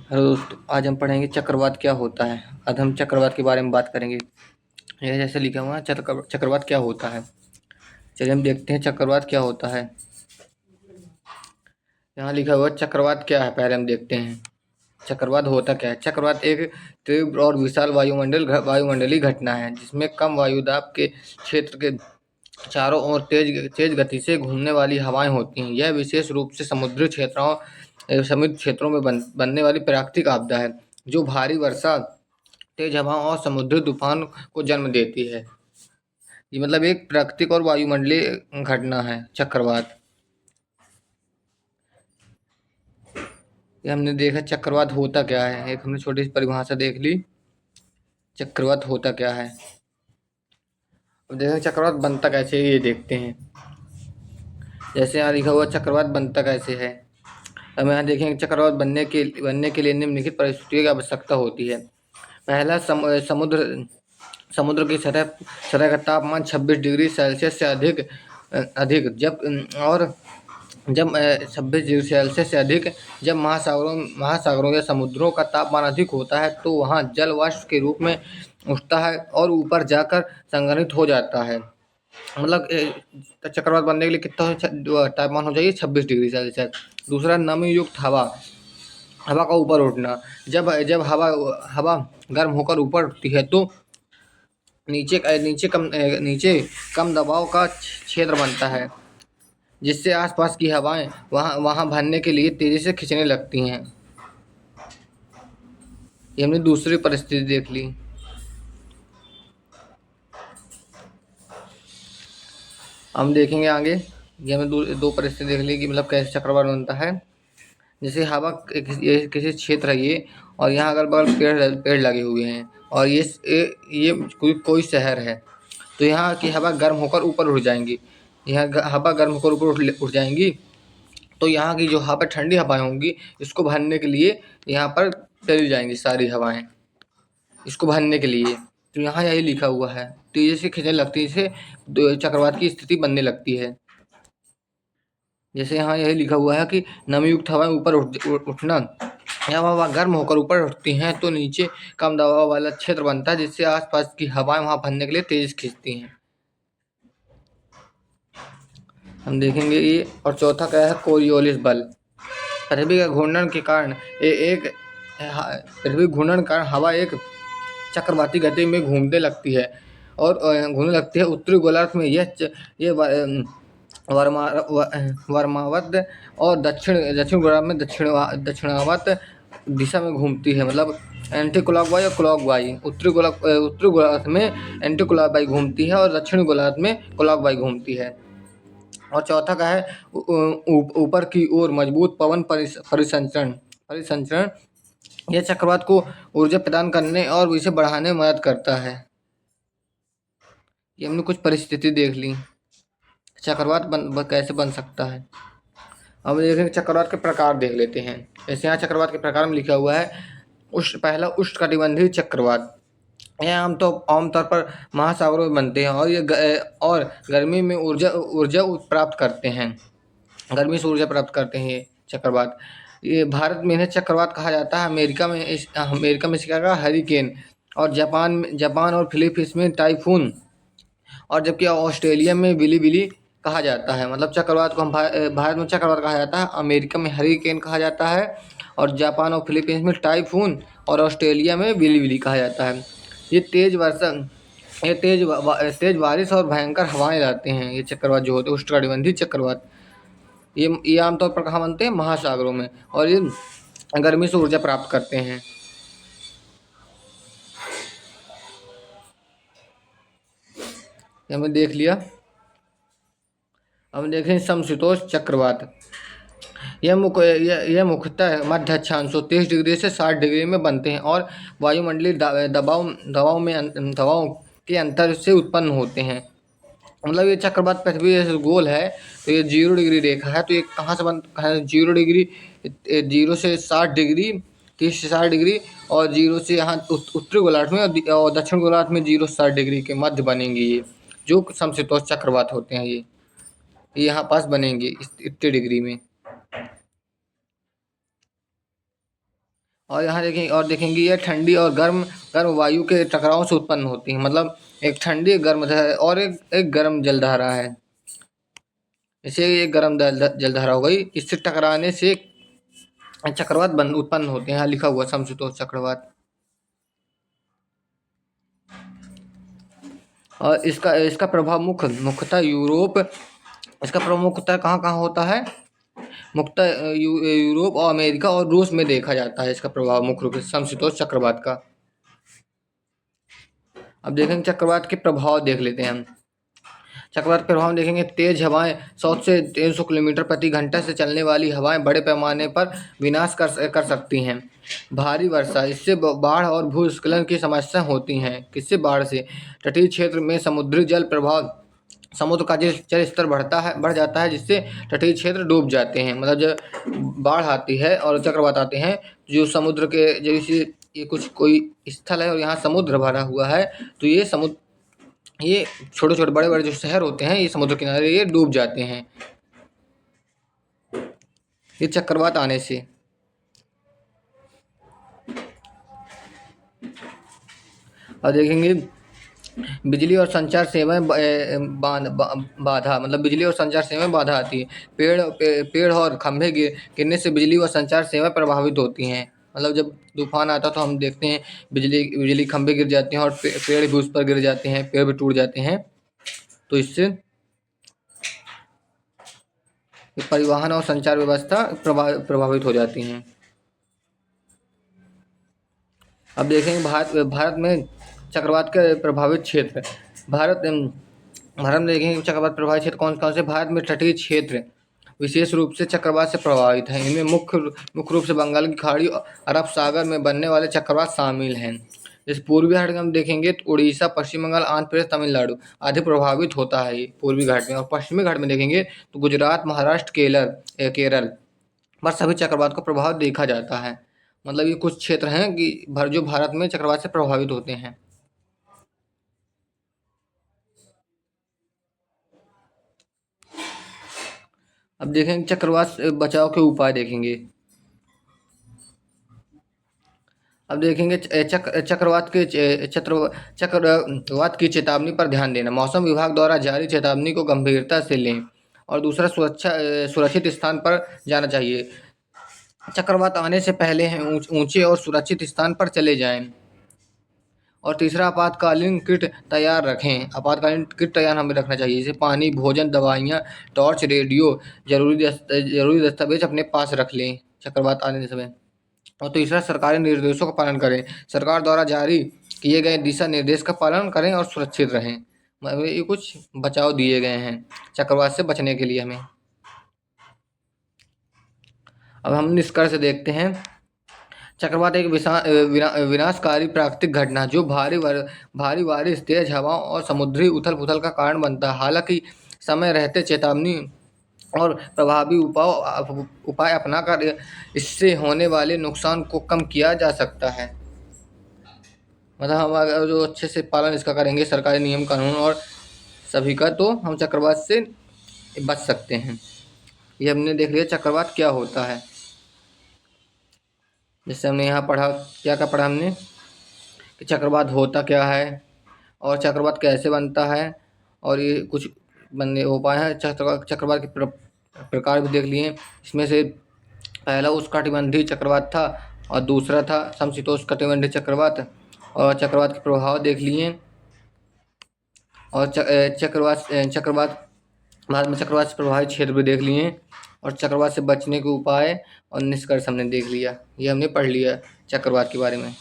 Hello दोस्तों, आज हम पढ़ेंगे चक्रवात क्या होता है। आज हम चक्रवात के बारे में बात करेंगे। यह जैसे लिखा हुआ है चक्रवात क्या होता है। चलिए हम देखते हैं चक्रवात क्या होता है। यहाँ लिखा हुआ है चक्रवात क्या है, पहले हम देखते हैं चक्रवात होता क्या है। चक्रवात एक तीव्र और विशाल वायुमंडलीय घटना है जिसमें कम वायुदाब के क्षेत्र के चारों ओर तेज तेज गति से घूमने वाली हवाएं होती हैं। यह विशेष रूप से समुद्र क्षेत्रों में बनने वाली प्राकृतिक आपदा है जो भारी वर्षा, तेज हवाओं और समुद्री तूफान को जन्म देती है। ये मतलब एक प्राकृतिक और वायुमंडलीय घटना है चक्रवात। ये हमने देखा चक्रवात होता क्या है, एक हमने छोटी सी परिभाषा देख ली। चक्रवात होता क्या है, अब देखें चक्रवात बनता कैसे है, ये देखते हैं। जैसे यहाँ लिखा हुआ चक्रवात बनता कैसे है। हम यहाँ देखेंगे चक्रवात बनने के लिए निम्नलिखित परिस्थितियों की आवश्यकता होती है। पहला समुद्र की सतह का तापमान 26 डिग्री सेल्सियस से अधिक जब 26 डिग्री सेल्सियस से अधिक जब महासागरों या समुद्रों का तापमान अधिक होता है तो वहाँ जल वाष्प के रूप में उठता है और ऊपर जाकर संघनित हो जाता है। मतलब चक्रवात बनने के लिए कितना तापमान हो जाइए, 26 डिग्री सेल्सियस। दूसरा, नमी युक्त हवा हवा का ऊपर उठना। जब जब हवा गर्म होकर ऊपर उठती है तो नीचे कम दबाव का क्षेत्र बनता है जिससे आसपास की हवाएं वहां वहां भरने के लिए तेजी से खिंचने लगती हैं। ये हमने दूसरी परिस्थिति देख ली। हम देखेंगे आगे। ये हमने दो परिस्थिति देख ली कि मतलब कैसे चक्रवात बनता है। जैसे हवा किसी क्षेत्र है ये, और यहाँ अगल बगल पेड़ लगे हुए हैं, और ये कोई शहर है। तो यहाँ की हवा गर्म होकर ऊपर उठ जाएंगी। यहाँ हवा गर्म होकर ऊपर उठ जाएंगी तो यहाँ की जो हवा ठंडी हवाएं होंगी इसको भरने के लिए यहाँ पर चली जाएंगी सारी हवाएं इसको भरने के लिए। तो यहाँ यही लिखा हुआ है, तेजी से खिंचने लगती है, इससे चक्रवात की स्थिति बनने लगती है। जैसे यहाँ यही लिखा हुआ है कि नमी युक्त हवाएं ऊपर उठना। जब हवा गर्म होकर ऊपर उठती हैं तो नीचे कम दबाव वाला क्षेत्र बनता है जिससे आसपास की हवाएं वहां भरने के लिए तेज खींचती हैं। हम देखेंगे ये। और चौथा क्या है, कोरियोलिस बल। पृथ्वी के घूर्णन के कारण पृथ्वी घूर्णन के कारण हवा एक चक्रवाती गति में घूमने लगती है उत्तरी गोलार्ध में ये वर्मावत और दक्षिण गोलार्ध में दक्षिणावर्त दिशा में घूमती है। मतलब एंटी क्लॉकवाइज और क्लॉकवाइज। उत्तरी गोलार्ध में एंटी क्लॉकवाइज घूमती है और दक्षिणी गोलार्ध में क्लॉकवाइज घूमती है। और चौथा का है ऊपर की ओर मजबूत पवन परिसंचरण। यह चक्रवात को ऊर्जा प्रदान करने और इसे बढ़ाने में मदद करता है। ये हमने कुछ परिस्थिति देख ली चक्रवात कैसे बन सकता है। अब देखेंगे चक्रवात के प्रकार देख लेते हैं। जैसे यहाँ चक्रवात के प्रकार में लिखा हुआ है, पहला उष्णकटिबंधीय चक्रवात। यह आमतौर पर महासागरों में बनते हैं और गर्मी में ऊर्जा प्राप्त करते हैं। गर्मी से ऊर्जा प्राप्त करते हैं ये चक्रवात। ये भारत में इन्हें चक्रवात कहा जाता है। अमेरिका में इसे कहा हरिकेन, और जापान और फिलीपींस में टाइफून, और जबकि ऑस्ट्रेलिया में बिली कहा जाता है। मतलब चक्रवात को हम भारत में चक्रवात कहा जाता है, अमेरिका में हरिकेन कहा जाता है, और जापान और फिलीपींस में टाइफून, और ऑस्ट्रेलिया में बिली कहा जाता है। ये तेज बारिश और भयंकर हवाएं लाते हैं। ये चक्रवात जो होते हैं उष्णकटिबंधीय चक्रवात, ये आमतौर पर कहाँ बनते हैं, महासागरों में, और ये गर्मी से ऊर्जा प्राप्त करते हैं। ये हमने देख लिया। अब देखें समशीतोष्ण चक्रवात। यह मुख्यतः मध्य अक्षांशों 30 डिग्री से 60 डिग्री में बनते हैं और वायुमंडलीय दबाव के अंतर से उत्पन्न होते हैं। मतलब ये चक्रवात पृथ्वी जैसे गोल है तो ये 0 डिग्री रेखा है, तो ये कहाँ से बनता है, 0 डिग्री, 0 से 60 डिग्री, 30 से 60 डिग्री, और 0 से यहाँ उत्तरी गोलार्ध में और दक्षिण गोलार्ध में 0 से 60 डिग्री के मध्य बनेंगे। ये जो समशीतोष्ण चक्रवात होते हैं ये यहाँ पास बनेंगे इतने डिग्री में। और यहाँ देखें और देखेंगे ये ठंडी और गर्म गर्म वायु के टकराव से उत्पन्न होती है। मतलब एक ठंडी एक गर्म है और एक गर्म जलधारा है। इसे एक गर्म जलधारा हो गई, इससे टकराने से चक्रवात बन उत्पन्न होते हैं। यहाँ लिखा हुआ समशीतोष्ण चक्रवात। और इसका इसका प्रभाव मुख्यतः यूरोप, इसका प्रभाव मुख्यतः कहाँ कहाँ होता है? मुख्यतः यूरोप और अमेरिका और रूस में देखा जाता है इसका प्रभाव मुख्य रूप से समशीतोष्ण चक्रवात का। अब देखेंगे चक्रवात के प्रभाव देख लेते हैं हम। चक्रवात के प्रभाव देखेंगे, तेज हवाएं 100 से 300 किलोमीटर प्रति घंटा से चलने वाली हवाएं बड़े पैमाने पर विनाश कर सकती हैं। भारी वर्षा, इससे बाढ़ और भूस्खलन की समस्या होती हैं। किससे? बाढ़ से। तटीय क्षेत्र में समुद्री जल प्रभाव, समुद्र का जल स्तर बढ़ जाता है, जिससे तटीय क्षेत्र डूब जाते हैं। मतलब जब बाढ़ आती है और चक्रवात आते हैं, जो समुद्र के जैसे ये कोई स्थल है और यहाँ समुद्र भरा हुआ है, तो ये छोटे छोटे बड़े बड़े जो शहर होते हैं ये समुद्र किनारे ये डूब जाते हैं ये चक्रवात आने से। और देखेंगे बिजली और संचार सेवाएं बाधा, मतलब बिजली और संचार सेवाएं बाधा आती है। पेड़ और खंभे गिरने से बिजली व संचार सेवाएं प्रभावित होती हैं। मतलब जब तूफान आता है तो हम देखते हैं बिजली खंभे गिर जाते हैं और पेड़ भी उस पर गिर जाते हैं, पेड़ भी टूट जाते हैं। तो इससे परिवहन और संचार व्यवस्था प्रभावित हो जाती हैं। अब देखेंगे भारत में चक्रवात के प्रभावित क्षेत्र। भारत में देखेंगे चक्रवात प्रभावित क्षेत्र कौन कौन से? भारत में तटीय क्षेत्र विशेष रूप से चक्रवात से प्रभावित हैं। इनमें मुख्य रूप से बंगाल की खाड़ी, अरब सागर में बनने वाले चक्रवात शामिल हैं। इस पूर्वी घाट में हम देखेंगे तो उड़ीसा, पश्चिम बंगाल, आंध्र प्रदेश, तमिलनाडु आदि प्रभावित होता है ये पूर्वी घाट में। और पश्चिमी घाट में देखेंगे तो गुजरात, महाराष्ट्र, केरल पर सभी चक्रवात का प्रभाव देखा जाता है। मतलब ये कुछ क्षेत्र हैं कि जो भारत में चक्रवात से प्रभावित होते हैं। अब देखेंगे चक्रवात से बचाव के उपाय देखेंगे। अब देखेंगे चक्रवात की चेतावनी पर ध्यान देना। मौसम विभाग द्वारा जारी चेतावनी को गंभीरता से लें। और दूसरा, सुरक्षित स्थान पर जाना चाहिए। चक्रवात आने से पहले ऊंचे और सुरक्षित स्थान पर चले जाएं। और तीसरा, आपातकालीन किट तैयार रखें। आपातकालीन किट तैयार हमें रखना चाहिए, जैसे पानी, भोजन, दवाइयाँ, टॉर्च, रेडियो, जरूरी दस्तावेज अपने पास रख लें चक्रवात आने के समय। और तीसरा, सरकारी निर्देशों का पालन करें। सरकार द्वारा जारी किए गए दिशा निर्देश का पालन करें और सुरक्षित रहें। मतलब ये कुछ बचाव दिए गए हैं चक्रवात से बचने के लिए हमें। अब हम निष्कर्ष देखते हैं। चक्रवात एक विनाशकारी प्राकृतिक घटना जो भारी बारिश, तेज हवाओं और समुद्री उथल पुथल का कारण बनता है। हालांकि समय रहते चेतावनी और प्रभावी उपाय अपनाकर इससे होने वाले नुकसान को कम किया जा सकता है। मतलब हम अगर जो अच्छे से पालन इसका करेंगे, सरकारी नियम कानून और सभी का, तो हम चक्रवात से बच सकते हैं। ये हमने देख लिया चक्रवात क्या होता है। जैसे हमने यहाँ पढ़ा, क्या पढ़ा हमने कि चक्रवात होता क्या है और चक्रवात कैसे बनता है, और ये कुछ बनने उपाय हैं। चक्रवात के प्रकार भी देख लिए। इसमें से पहला उष्णकटिबंधीय चक्रवात था और दूसरा था समशीतोष्णकटिबंधीय चक्रवात। और चक्रवात के प्रभाव देख लिए। और चक्रवात भारत में चक्रवात से प्रभावित क्षेत्र भी देख लिए। और चक्रवात से बचने के उपाय और निष्कर्ष हमने देख लिया। ये हमने पढ़ लिया चक्रवात के बारे में।